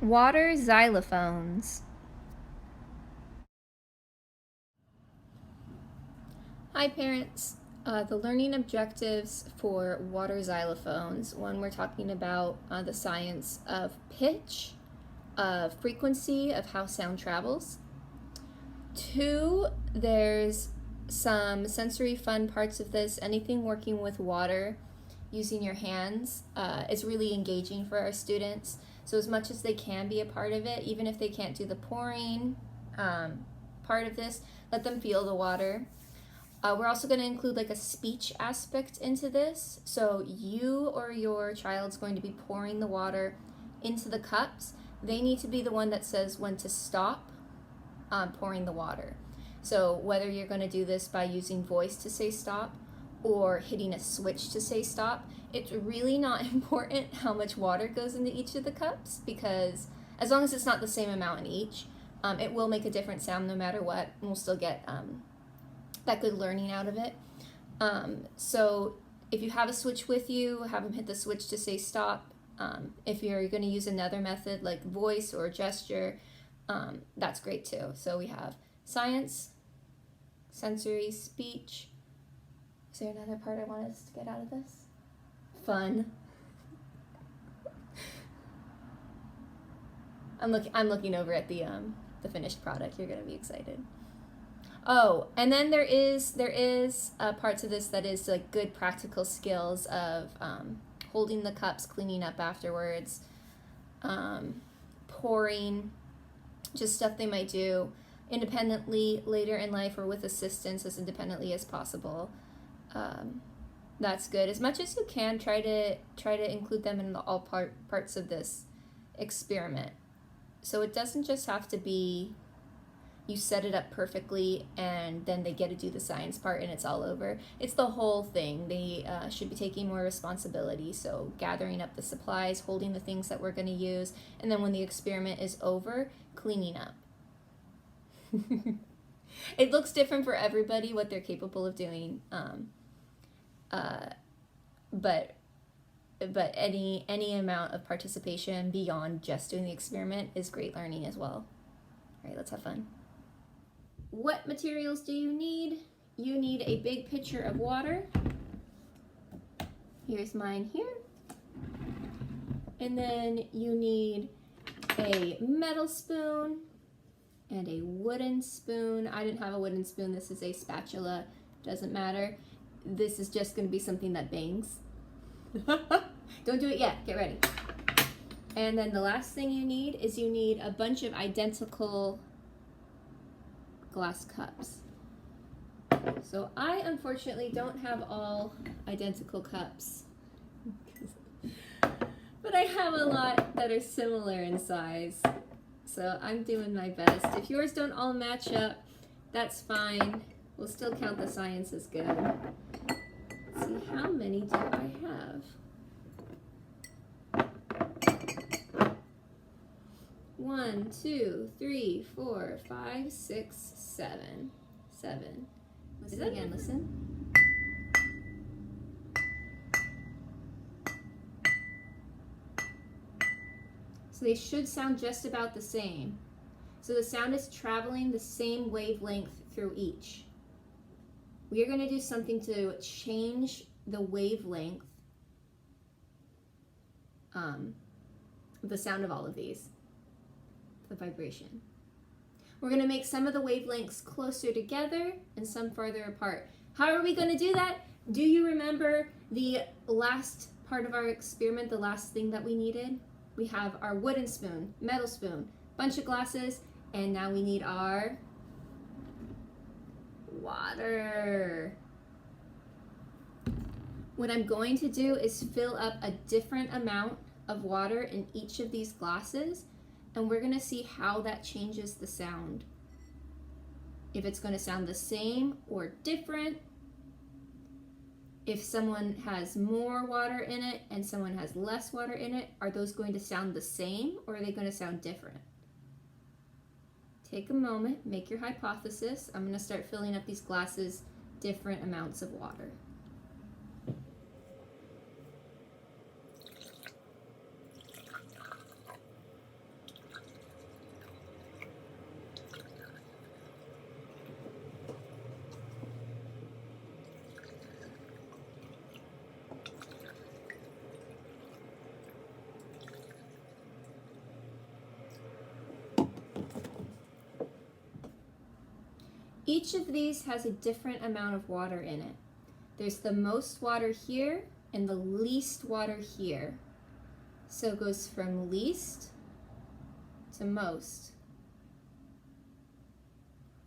Water xylophones. Hi parents. The learning objectives for water xylophones, one we're talking about the science of pitch, of frequency, of how sound travels. 2, there's some sensory fun parts of this. Anything working with water using your hands is really engaging for our students. So as much as they can be a part of it, even if they can't do the pouring part of this, let them feel the water. We're also going to include like a speech aspect into this. So you or your child's going to be pouring the water into the cups. They need to be the one that says when to stop pouring the water. So whether you're going to do this by using voice to say stop or hitting a switch to say stop, it's really not important how much water goes into each of the cups, because as long as it's not the same amount in each, it will make a different sound no matter what, and we'll still get that good learning out of it. So if you have a switch with you, have them hit the switch to say stop. If you're going to use another method like voice or gesture, that's great too. So we have science, sensory, speech. Is there another part I want us to get out of this? Fun. I'm looking over at the finished product. You're gonna be excited. Oh, and then there is parts of this that is like good practical skills of holding the cups, cleaning up afterwards, pouring, just stuff they might do independently later in life or with assistance as independently as possible. That's good. As much as you can, try to include them in all parts of this experiment. So it doesn't just have to be you set it up perfectly and then they get to do the science part and it's all over. It's the whole thing. They should be taking more responsibility. So gathering up the supplies, holding the things that we're going to use, and then when the experiment is over, cleaning up. It looks different for everybody what they're capable of doing. But any amount of participation beyond just doing the experiment is great learning as well. All right, let's have fun. What materials do you need? You need a big pitcher of water. Here's mine here. And then you need a metal spoon and a wooden spoon. I didn't have a wooden spoon. This is a spatula. Doesn't matter. This is just going to be something that bangs. Don't do it yet. Get ready. And then the last thing you need is you need a bunch of identical glass cups. So I unfortunately don't have all identical cups, but I have a lot that are similar in size. So I'm doing my best. If yours don't all match up, that's fine. We'll still count the science as good. Let's see, how many do I have? 1, 2, 3, 4, 5, 6, 7. 7. Listen again, listen. So they should sound just about the same. So the sound is traveling the same wavelength through each. We are going to do something to change the wavelength, the sound of all of these, the vibration. We're going to make some of the wavelengths closer together and some farther apart. How are we going to do that? Do you remember the last part of our experiment, the last thing that we needed? We have our wooden spoon, metal spoon, bunch of glasses, and now we need our water. What I'm going to do is fill up a different amount of water in each of these glasses, and we're going to see how that changes the sound. If it's going to sound the same or different. If someone has more water in it and someone has less water in it, are those going to sound the same or are they going to sound different? Take a moment, make your hypothesis. I'm going to start filling up these glasses different amounts of water. Each of these has a different amount of water in it. There's the most water here and the least water here. So it goes from least to most.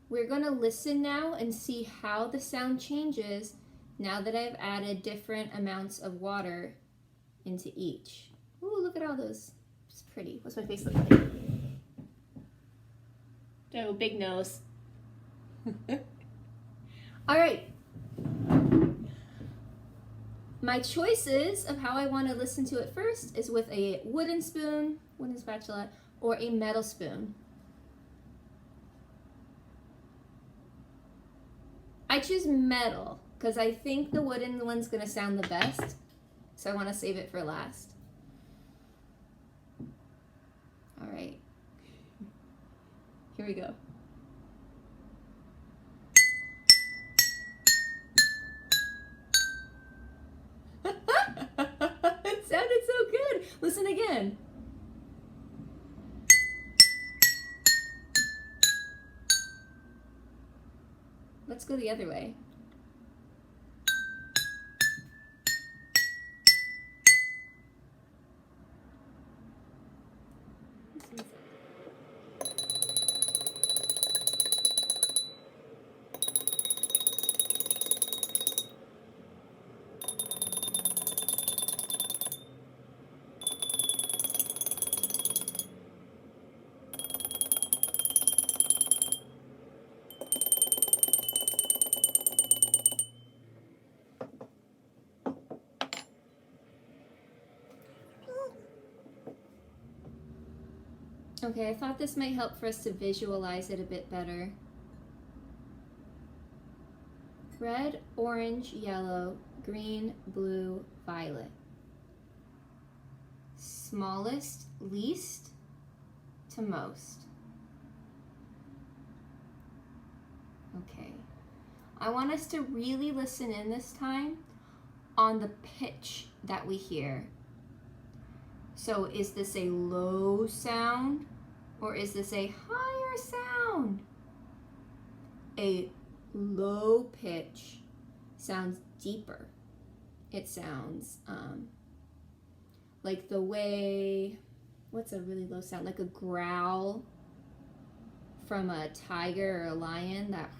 We're going to listen now and see how the sound changes now that I've added different amounts of water into each. Ooh, look at all those. It's pretty. What's my face look like? Do I have a big nose? All right. My choices of how I want to listen to it first is with a wooden spoon, wooden spatula, or a metal spoon. I choose metal because I think the wooden one's going to sound the best, so I want to save it for last. All right, here we go. It sounded so good. Listen again. Let's go the other way. Okay, I thought this might help for us to visualize it a bit better. Red, orange, yellow, green, blue, violet. Smallest, least to most. Okay. I want us to really listen in this time on the pitch that we hear. So is this a low sound or is this a higher sound? A low pitch sounds deeper. It sounds like the way, what's a really low sound? Like a growl from a tiger or a lion, that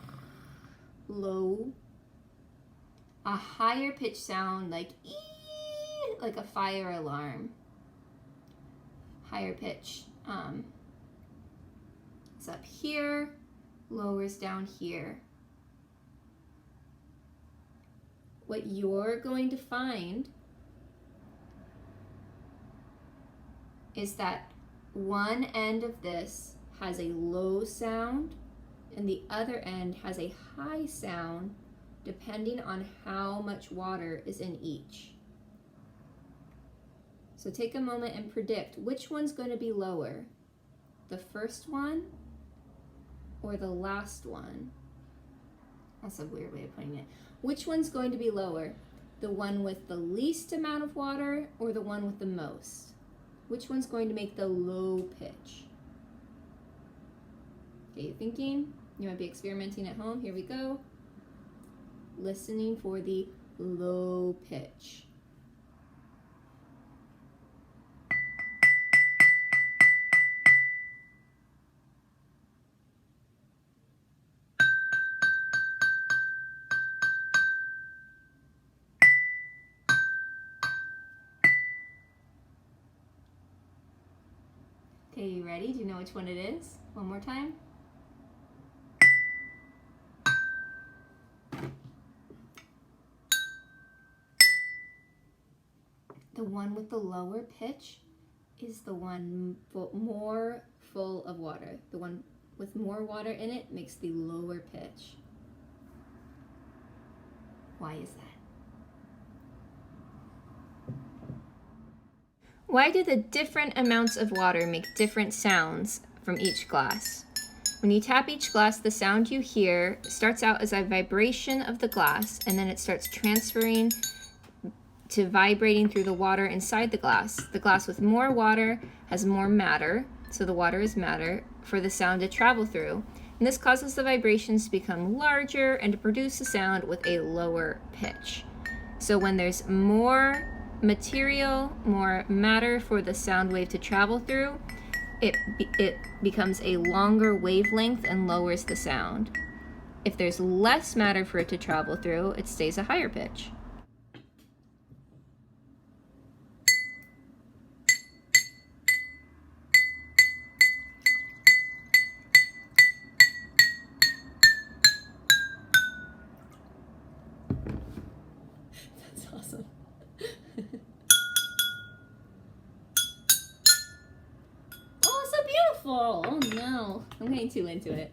low. A higher pitch sound like ee, like a fire alarm. Higher pitch, it's up here, lowers down here. What you're going to find is that one end of this has a low sound and the other end has a high sound depending on how much water is in each. So take a moment and predict which one's going to be lower, the first one or the last one. That's a weird way of putting it. Which one's going to be lower, the one with the least amount of water or the one with the most? Which one's going to make the low pitch? Okay, you thinking? You might be experimenting at home. Here we go. Listening for the low pitch. Okay, you ready? Do you know which one it is? One more time. The one with the lower pitch is the one more full of water. The one with more water in it makes the lower pitch. Why is that? Why do the different amounts of water make different sounds from each glass? When you tap each glass, the sound you hear starts out as a vibration of the glass, and then it starts transferring to vibrating through the water inside the glass. The glass with more water has more matter, so the water is matter, for the sound to travel through. And this causes the vibrations to become larger and to produce a sound with a lower pitch. So when there's more material, more matter for the sound wave to travel through, it becomes a longer wavelength and lowers the sound. If there's less matter for it to travel through, it stays a higher pitch. That's awesome. Oh, it's so beautiful. Oh no, I'm getting too into it.